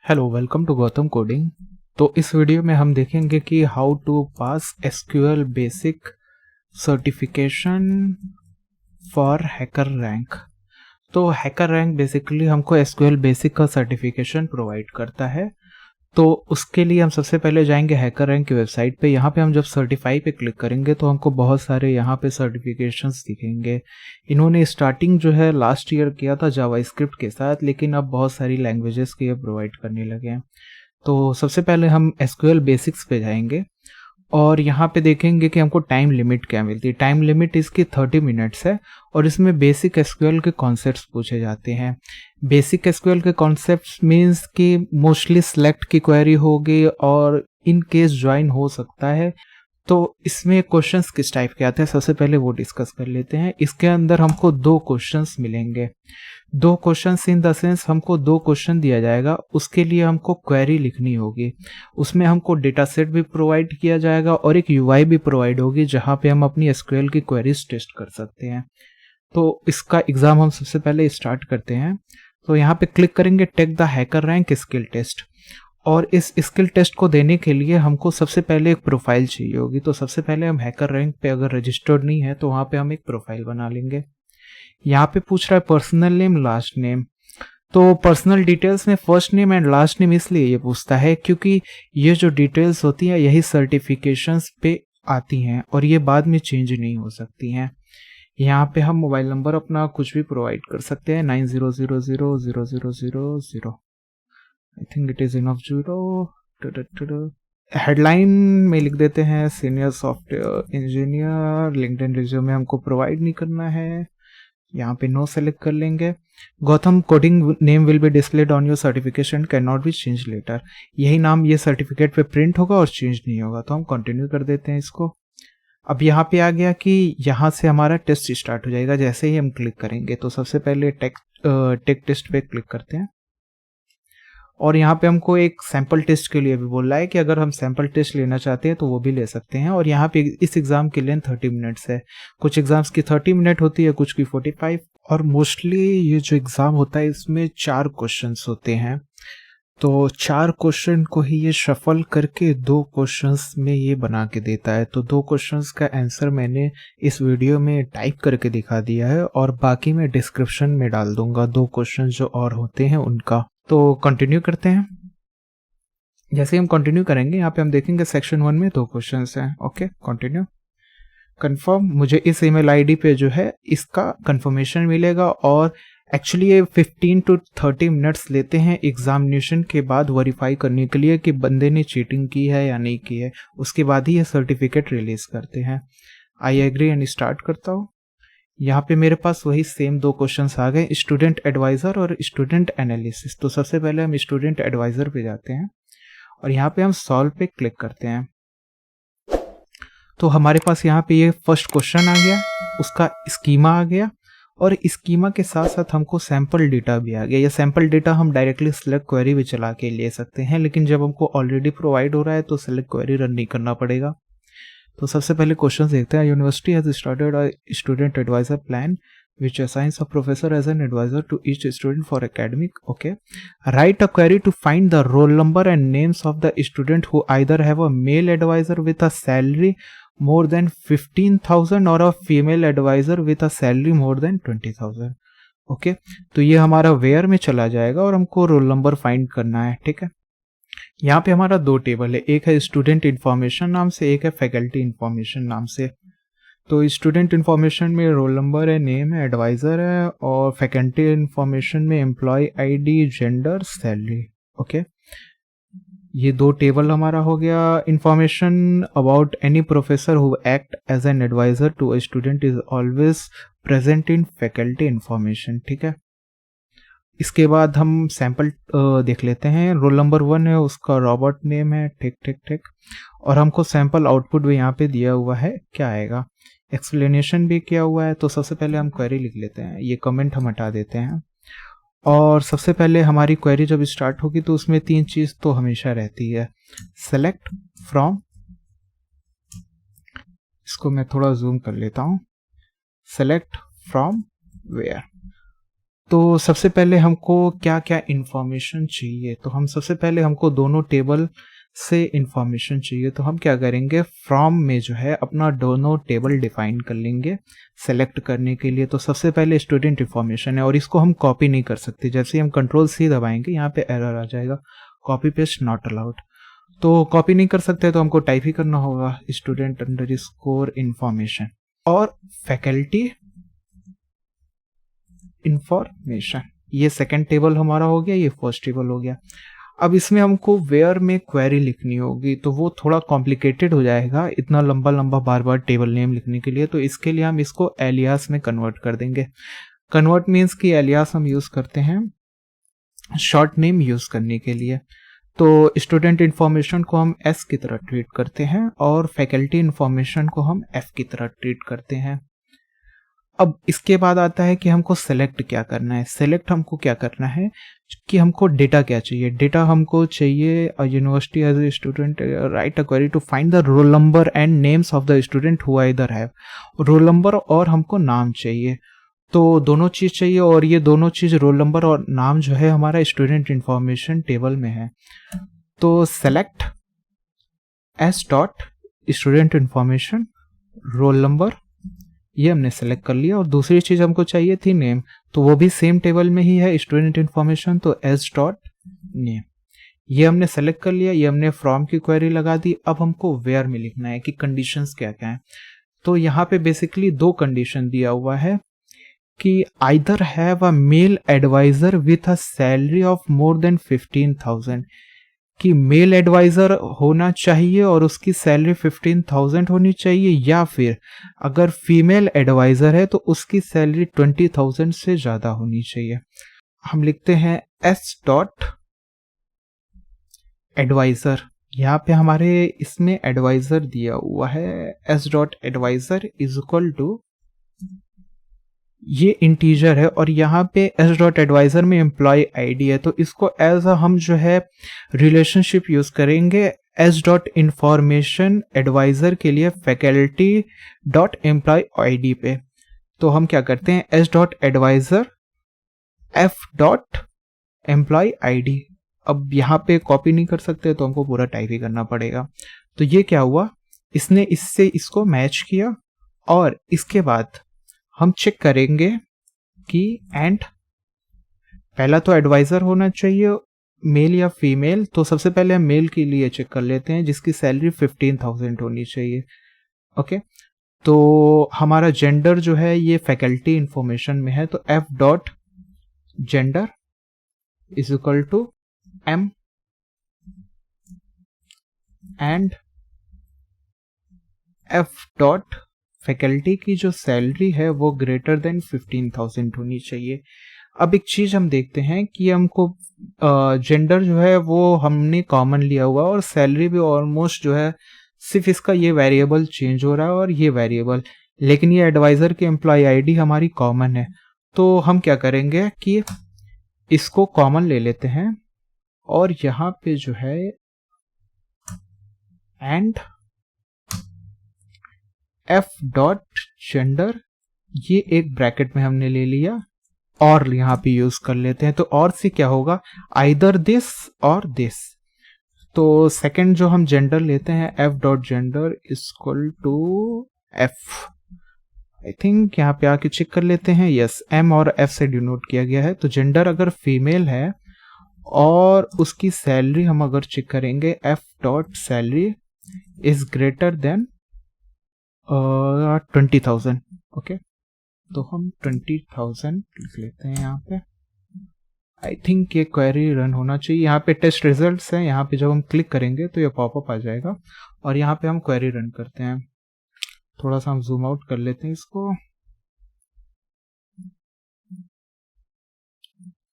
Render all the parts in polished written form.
Hello, welcome to Gautam coding. तो इस video में हम देखेंगे कि how to pass SQL basic certification for HackerRank. तो हैकर रैंक बेसिकली हमको एसक्यूएल बेसिक का सर्टिफिकेशन प्रोवाइड करता है। तो उसके लिए हम सबसे पहले जाएंगे हैकर रैंक की वेबसाइट पे। यहाँ पे हम जब सर्टिफाई पे क्लिक करेंगे तो हमको बहुत सारे यहाँ पे सर्टिफिकेशंस दिखेंगे। इन्होंने स्टार्टिंग जो है लास्ट ईयर किया था जावास्क्रिप्ट के साथ, लेकिन अब बहुत सारी लैंग्वेजेस के ये प्रोवाइड करने लगे हैं। तो सबसे पहले हम एसक्यूएल बेसिक्स पे जाएंगे और यहाँ पे देखेंगे कि हमको टाइम लिमिट क्या मिलती है। टाइम लिमिट इसकी 30 मिनट्स है और इसमें बेसिक एसक्यूएल के कॉन्सेप्ट्स पूछे जाते हैं। बेसिक एसक्यूएल के कॉन्सेप्ट्स मीन्स कि मोस्टली सेलेक्ट की क्वेरी होगी और इन केस ज्वाइन हो सकता है। तो इसमें क्वेश्चंस किस टाइप के आते हैं, सबसे पहले वो डिस्कस कर लेते हैं। इसके अंदर हमको दो क्वेश्चंस मिलेंगे। दो क्वेश्चंस इन द सेंस हमको दो क्वेश्चन दिया जाएगा, उसके लिए हमको क्वेरी लिखनी होगी। उसमें हमको डेटा सेट भी प्रोवाइड किया जाएगा और एक यूआई भी प्रोवाइड होगी जहाँ पे हम अपनी एसक्यूएल की क्वेरीज टेस्ट कर सकते हैं। तो इसका एग्जाम हम सबसे पहले स्टार्ट करते हैं। तो यहाँ पे क्लिक करेंगे take the HackerRank skill test, और इस स्किल टेस्ट को देने के लिए हमको सबसे पहले एक प्रोफाइल चाहिए होगी। तो सबसे पहले हम हैकर रैंक पे अगर रजिस्टर्ड नहीं है तो वहाँ पे हम एक प्रोफाइल बना लेंगे। यहाँ पे पूछ रहा है पर्सनल नेम लास्ट नेम। तो पर्सनल डिटेल्स में first name and last name इसलिए ये पूछता है क्योंकि ये जो डिटेल्स होती हैं यही सर्टिफिकेशंस पे आती हैं और ये बाद में चेंज नहीं हो सकती हैं। यहाँ पे हम मोबाइल नंबर अपना कुछ भी प्रोवाइड कर सकते हैं, 90000000। I think it is enough 0। Headline में लिख देते हैं senior software engineer. LinkedIn resume हमको प्रोवाइड नहीं करना है, यहाँ पे नो सेलेक्ट कर लेंगे। Gautam coding name will be displayed on your certification can not be change later. यही नाम ये सर्टिफिकेट पे प्रिंट होगा और चेंज नहीं होगा। तो हम कंटिन्यू कर देते हैं इसको। अब यहाँ पे आ गया कि यहाँ से हमारा टेस्ट स्टार्ट हो जाएगा जैसे ही हम क्लिक करेंगे। तो सबसे पहले टेक टेस्ट पे क्लिक करते हैं और यहाँ पे हमको एक सैम्पल टेस्ट के लिए भी बोल रहा है कि अगर हम सैम्पल टेस्ट लेना चाहते हैं तो वो भी ले सकते हैं। और यहाँ पे इस एग्जाम की लेंथ 30 मिनट्स है। कुछ एग्जाम्स की 30 मिनट होती है, कुछ की 45। और मोस्टली ये जो एग्जाम होता है इसमें 4 क्वेश्चंस होते हैं। तो 4 क्वेश्चन को ही ये शफल करके 2 क्वेश्चंस में ये बना के देता है। तो 2 क्वेश्चंस का आंसर मैंने इस वीडियो में टाइप करके दिखा दिया है और बाकी मैं डिस्क्रिप्शन में डाल दूंगा 2 क्वेश्चन जो और होते हैं उनका। तो कंटिन्यू करते हैं। जैसे हम कंटिन्यू करेंगे यहाँ पे हम देखेंगे सेक्शन 1 में 2 क्वेश्चंस हैं। Okay, continue confirm. मुझे इस ईमेल आईडी पे जो है इसका कंफर्मेशन मिलेगा और एक्चुअली ये 15 to 30 मिनट्स लेते हैं एग्जामिनेशन के बाद वेरीफाई करने के लिए कि बंदे ने चीटिंग की है या नहीं की है। उसके बाद ही ये सर्टिफिकेट रिलीज करते हैं। आई एग्री एंड स्टार्ट करता हूँ। यहाँ पे मेरे पास वही सेम 2 क्वेश्चंस आ गए, स्टूडेंट एडवाइजर और स्टूडेंट एनालिसिस। तो सबसे पहले हम स्टूडेंट एडवाइजर पे जाते हैं और यहाँ पे हम सॉल्व पे क्लिक करते हैं। तो हमारे पास यहाँ पे ये फर्स्ट क्वेश्चन आ गया, उसका स्कीमा आ गया और स्कीमा के साथ साथ हमको सैम्पल डेटा भी आ गया। ये सैम्पल डेटा हम डायरेक्टली सेलेक्ट क्वेरी भी चला के ले सकते हैं, लेकिन जब हमको ऑलरेडी प्रोवाइड हो रहा है तो सेलेक्ट क्वेरी रन नहीं करना पड़ेगा। तो सबसे पहले क्वेश्चन देखते हैं। University has started a student advisor plan which assigns a professor as an advisor to each student for academic. Okay, write a query to find the roll number and names of the student who either have a male advisor with a salary more than 15,000 or a female advisor with a salary more than 20,000. Okay, तो ये हमारा where में चला जाएगा और हमको roll number find करना है। ठीक है, यहाँ पे हमारा 2 टेबल है, एक है स्टूडेंट इन्फॉर्मेशन नाम से, एक है फैकल्टी इन्फॉर्मेशन नाम से। तो स्टूडेंट इन्फॉर्मेशन में रोल नंबर है, नेम है, एडवाइजर है, और फैकल्टी इन्फॉर्मेशन में employ ID, gender, salary. Okay, ये 2 टेबल हमारा हो गया। Information about any professor who act as an advisor to a student is always present in faculty information. ठीक है, इसके बाद हम सैंपल देख लेते हैं। रोल नंबर 1 है, उसका रॉबर्ट नेम है। ठीक ठीक ठीक, और हमको सैंपल आउटपुट भी यहाँ पे दिया हुआ है, क्या आएगा, एक्सप्लेनेशन भी किया हुआ है। तो सबसे पहले हम क्वेरी लिख लेते हैं, ये कमेंट हम हटा देते हैं। और सबसे पहले हमारी क्वेरी जब स्टार्ट होगी तो उसमें 3 चीज तो हमेशा रहती है, सेलेक्ट फ्रॉम, इसको मैं थोड़ा जूम कर लेता हूँ, सेलेक्ट फ्रॉम वेयर। तो सबसे पहले हमको क्या क्या इंफॉर्मेशन चाहिए, तो हम सबसे पहले हमको दोनों टेबल से इंफॉर्मेशन चाहिए, तो हम क्या करेंगे, फ्रॉम में जो है अपना दोनों टेबल डिफाइन कर लेंगे सेलेक्ट करने के लिए। तो सबसे पहले स्टूडेंट इंफॉर्मेशन है और इसको हम कॉपी नहीं कर सकते, जैसे ही हम कंट्रोल सी दबाएंगे यहाँ पे एरर आ जाएगा, कॉपी पेस्ट नॉट अलाउड। तो कॉपी नहीं कर सकते तो हमको टाइप ही करना होगा स्टूडेंट अंडर स्कोर इंफॉर्मेशन और फैकल्टी इंफॉर्मेशन। ये सेकंड टेबल हमारा हो गया, ये फर्स्ट टेबल हो गया। अब इसमें हमको वेयर में क्वेरी लिखनी होगी, तो वो थोड़ा कॉम्प्लिकेटेड हो जाएगा इतना लंबा लंबा बार बार टेबल नेम लिखने के लिए, तो इसके लिए हम इसको एलियास में कन्वर्ट कर देंगे। कन्वर्ट मीन्स कि एलियास हम यूज करते हैं शॉर्ट नेम यूज करने के लिए। तो स्टूडेंट इंफॉर्मेशन को हम एस की तरह ट्रीट करते हैं और फैकल्टी इंफॉर्मेशन को हम एफ की तरह ट्रीट करते हैं। अब इसके बाद आता है कि हमको सेलेक्ट क्या करना है। सेलेक्ट हमको क्या करना है कि हमको डेटा क्या चाहिए। डेटा हमको चाहिए university as a student write a query to find the roll number and names of the student who either have. Roll number और हमको नाम चाहिए, तो दोनों चीज चाहिए और ये दोनों चीज रोल नंबर और नाम जो है हमारा स्टूडेंट इंफॉर्मेशन टेबल में है। तो select S dot student information roll number, ये हमने सेलेक्ट कर लिया। और दूसरी चीज हमको चाहिए थी नेम, तो वो भी सेम टेबल में ही है स्टूडेंट इंफॉर्मेशन, तो एस डॉट नेम, ये हमने सेलेक्ट कर लिया। ये हमने फ्रॉम की क्वेरी लगा दी। अब हमको वेयर में लिखना है कि कंडीशंस क्या क्या है। तो यहाँ पे बेसिकली दो कंडीशन दिया हुआ है कि either have a male advisor with a salary of more than 15,000, कि मेल एडवाइजर होना चाहिए और उसकी सैलरी 15,000 होनी चाहिए, या फिर अगर फीमेल एडवाइजर है तो उसकी सैलरी 20,000 से ज्यादा होनी चाहिए। हम लिखते हैं एस डॉट एडवाइजर, यहाँ पे हमारे इसमें एडवाइजर दिया हुआ है S dot advisor is equal to, ये इंटीजर है और यहाँ पे एस डॉट एडवाइजर में एम्प्लॉय आईडी है, तो इसको एज हम जो है रिलेशनशिप यूज करेंगे एस डॉट इंफॉर्मेशन एडवाइजर के लिए फैकल्टी डॉट एम्प्लॉय आईडी पे। तो हम क्या करते हैं S dot advisor F dot employ ID. अब यहाँ पे कॉपी नहीं कर सकते तो हमको पूरा टाइप ही करना पड़ेगा। तो ये क्या हुआ, इसने इससे इसको मैच किया और इसके बाद हम चेक करेंगे कि एंड पहला तो एडवाइजर होना चाहिए मेल या फीमेल, तो सबसे पहले हम मेल के लिए चेक कर लेते हैं जिसकी सैलरी 15,000 होनी चाहिए। ओके, तो हमारा जेंडर जो है ये फैकल्टी इंफॉर्मेशन में है, तो F dot gender is equal to M and F dot faculty की जो सैलरी है वो ग्रेटर देन 15,000 होनी चाहिए। अब एक चीज हम देखते हैं कि हमको जेंडर जो है वो हमने कॉमन लिया हुआ और सैलरी भी ऑलमोस्ट जो है सिर्फ इसका ये वेरिएबल चेंज हो रहा है और ये वेरिएबल, लेकिन ये एडवाइजर की एम्प्लॉय आईडी हमारी कॉमन है। तो हम क्या करेंगे कि इसको कॉमन ले लेते हैं और यहाँ पे जो है एंड एफ डॉट जेंडर, ये एक ब्रैकेट में हमने ले लिया और यहाँ पे यूज कर लेते हैं। तो और से क्या होगा, आइदर दिस और दिस। तो सेकंड जो हम जेंडर लेते हैं F dot gender equal to F, I think यहाँ पे आके चेक कर लेते हैं, यस एम और एफ से डिनोट किया गया है। तो जेंडर अगर फीमेल है और उसकी सैलरी हम अगर चेक करेंगे F dot salary is greater than 20,000। Okay, तो हम 20,000 लिख लेते हैं यहाँ पे। आई थिंक ये क्वेरी रन होना चाहिए। यहाँ पे टेस्ट रिजल्ट्स है, यहाँ पे जब हम क्लिक करेंगे तो ये पॉपअप आ जाएगा और यहाँ पे हम क्वेरी रन करते हैं। थोड़ा सा हम जूम आउट कर लेते हैं इसको।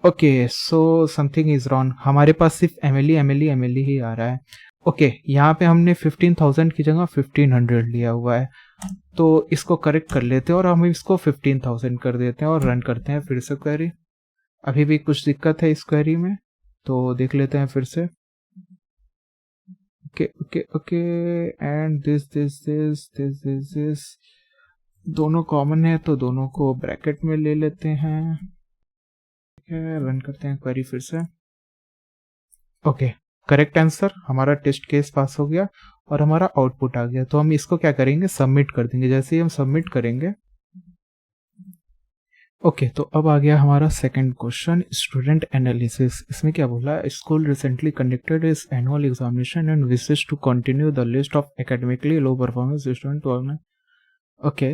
Okay, so something is wrong, हमारे पास सिर्फ एमएलई ही आ रहा है। ओके, यहाँ पे हमने 15,000 की जगह 1500 लिया हुआ है, तो इसको करेक्ट कर लेते हैं और हम इसको 15,000 कर देते हैं और रन करते हैं फिर से क्वेरी। अभी भी कुछ दिक्कत है इस क्वेरी में, तो देख लेते हैं फिर से। Okay okay okay, and this दोनों कॉमन है तो दोनों को ब्रैकेट में ले लेते हैं। है, रन करते हैं क्वेरी फिर से। ओके, करेक्ट आंसर, हमारा टेस्ट केस पास हो गया और हमारा आउटपुट आ गया। तो हम इसको क्या करेंगे, सबमिट कर देंगे। जैसे ही हम सबमिट करेंगे, ओके, तो अब आ गया हमारा सेकंड क्वेश्चन, स्टूडेंट एनालिसिस। इसमें क्या बोला, school recently conducted is annual examination and wishes to continue the list of academically low performance student to organise. Okay,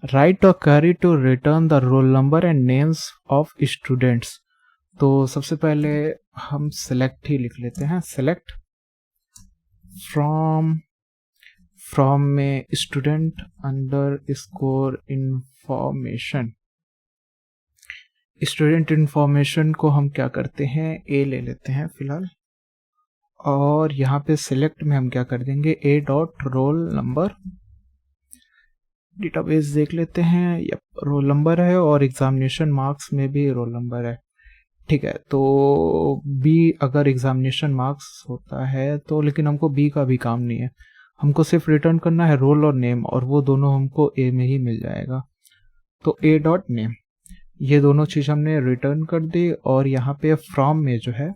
right और carry to return the roll number and names of students. तो सबसे पहले हम select ही लिख लेते हैं, select from में student underscore information. Student information को हम क्या करते हैं, ए ले लेते हैं फिलहाल, और यहाँ पे सिलेक्ट में हम क्या कर देंगे, ए डॉट रोल नंबर। डेटाबेस देख लेते हैं, यप रोल नंबर है और एग्जामिनेशन मार्क्स में भी रोल नंबर है। ठीक है, तो बी अगर एग्जामिनेशन मार्क्स होता है तो, लेकिन हमको बी का भी काम नहीं है, हमको सिर्फ रिटर्न करना है रोल और नेम, और वो दोनों हमको ए में ही मिल जाएगा। तो ए डॉट नेम, ये दोनों चीज हमने रिटर्न कर दी। और यहाँ पे फ्रॉम में जो है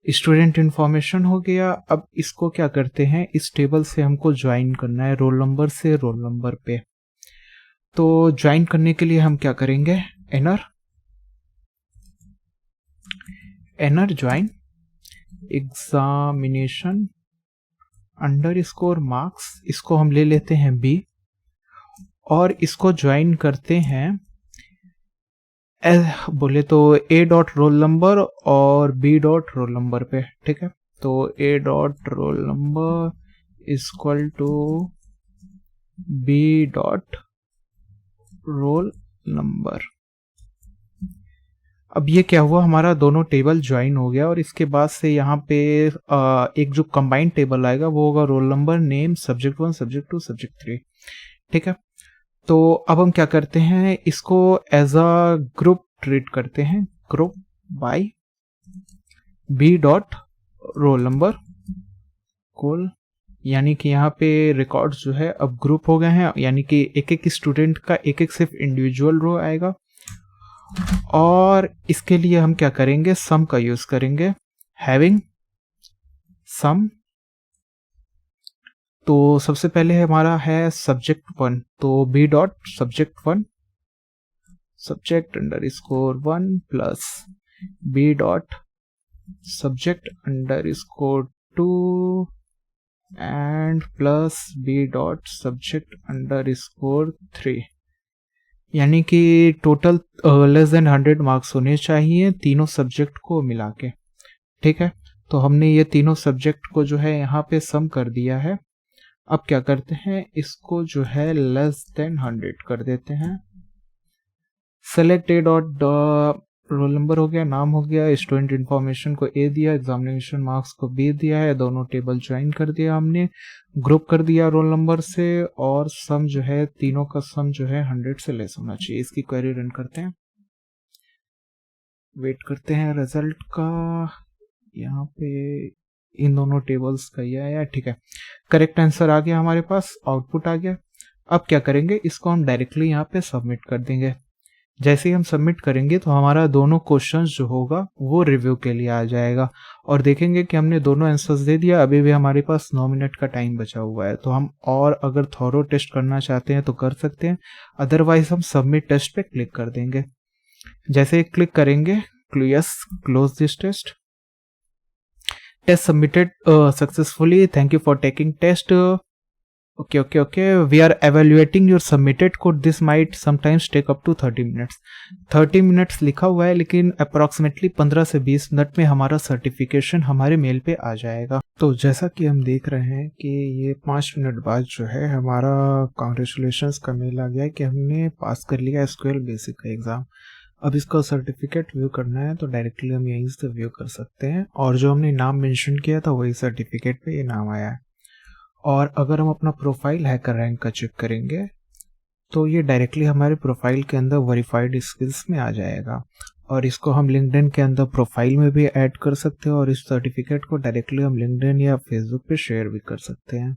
स्टूडेंट इंफॉर्मेशन हो गया। अब इसको क्या करते हैं, इस टेबल से हमको ज्वाइन करना है रोल नंबर से रोल नंबर पे। तो ज्वाइन करने के लिए हम क्या करेंगे, inner join examination underscore marks, इसको हम ले लेते हैं बी, और इसको ज्वाइन करते हैं बोले तो ए डॉट रोल नंबर और बी डॉट रोल नंबर पे। ठीक है, तो A dot roll number equal to B dot roll number. अब ये क्या हुआ, हमारा दोनों टेबल ज्वाइन हो गया, और इसके बाद से यहाँ पे एक जो कंबाइंड टेबल आएगा वो होगा roll number, name, subject 1, subject 2, subject 3। ठीक है, तो अब हम क्या करते हैं, इसको एज अ ग्रुप ट्रीट करते हैं, group by B dot roll number कोल, यानी कि यहाँ पे रिकॉर्ड्स जो है अब ग्रुप हो गए हैं, यानी कि एक एक स्टूडेंट का एक एक सिर्फ इंडिविजुअल रो आएगा। और इसके लिए हम क्या करेंगे, सम का यूज करेंगे, हैविंग सम। तो सबसे पहले हमारा है सब्जेक्ट 1, तो B dot subject 1 subject underscore 1 plus B dot subject underscore 2 and plus B dot subject underscore 3, यानी कि टोटल लेस देन 100 मार्क्स होने चाहिए तीनों सब्जेक्ट को मिला के। ठीक है, तो हमने ये तीनों सब्जेक्ट को जो है यहाँ पे सम कर दिया है। अब क्या करते हैं, इसको जो है लेस देन 100 कर देते हैं। सेलेक्ट ए डॉट रोल नंबर हो गया, नाम हो गया, स्टूडेंट इंफॉर्मेशन को ए दिया, एग्जामिनेशन मार्क्स को बी दिया है, दोनों टेबल ज्वाइन कर दिया हमने, ग्रुप कर दिया रोल नंबर से, और सम जो है तीनों का सम जो है 100 से लेस होना चाहिए। इसकी क्वेरी रन करते हैं, वेट करते हैं रिजल्ट का। यहाँ पे इन दोनों टेबल्स का ही आया, ठीक है, करेक्ट आंसर आ गया हमारे पास, आउटपुट आ गया। अब क्या करेंगे, इसको हम डायरेक्टली यहाँ पे सबमिट कर देंगे। जैसे ही हम सबमिट करेंगे तो हमारा दोनों क्वेश्चंस जो होगा वो रिव्यू के लिए आ जाएगा, और देखेंगे कि हमने दोनों आंसर्स दे दिया। अभी भी हमारे पास 9 मिनट का टाइम बचा हुआ है, तो हम और अगर थॉरो टेस्ट करना चाहते हैं तो कर सकते हैं, अदरवाइज हम सबमिट टेस्ट पे क्लिक कर देंगे। जैसे ही क्लिक करेंगे, yes, close this test, test submitted successfully, thank you for taking test. Okay, we are evaluating your submitted code, this might sometimes take up to 30 minutes। 30 minutes लिखा हुआ है, लेकिन अप्रॉक्सीमेटली 15 से 20 मिनट में हमारा सर्टिफिकेशन हमारे mail पे आ जाएगा। तो जैसा कि हम देख रहे हैं कि ये 5 मिनट बाद जो है हमारा कॉन्ग्रेचुलेशंस का मेल आ गया है कि हमने पास कर लिया SQL बेसिक का एग्ज़ाम। अब इसका सर्टिफिकेट व्यू करना है तो डायरेक्टली हम यहीं से व्यू कर सकते हैं, और जो हमने नाम मेंशन किया था वही सर्टिफिकेट पे ये नाम आया है। और अगर हम अपना प्रोफाइल हैकर रैंक का चेक करेंगे तो ये डायरेक्टली हमारे प्रोफाइल के अंदर वेरीफाइड स्किल्स में आ जाएगा, और इसको हम लिंक्डइन के अंदर प्रोफाइल में भी ऐड कर सकते हैं, और इस सर्टिफिकेट को डायरेक्टली हम लिंक्डइन या फेसबुक पे शेयर भी कर सकते हैं।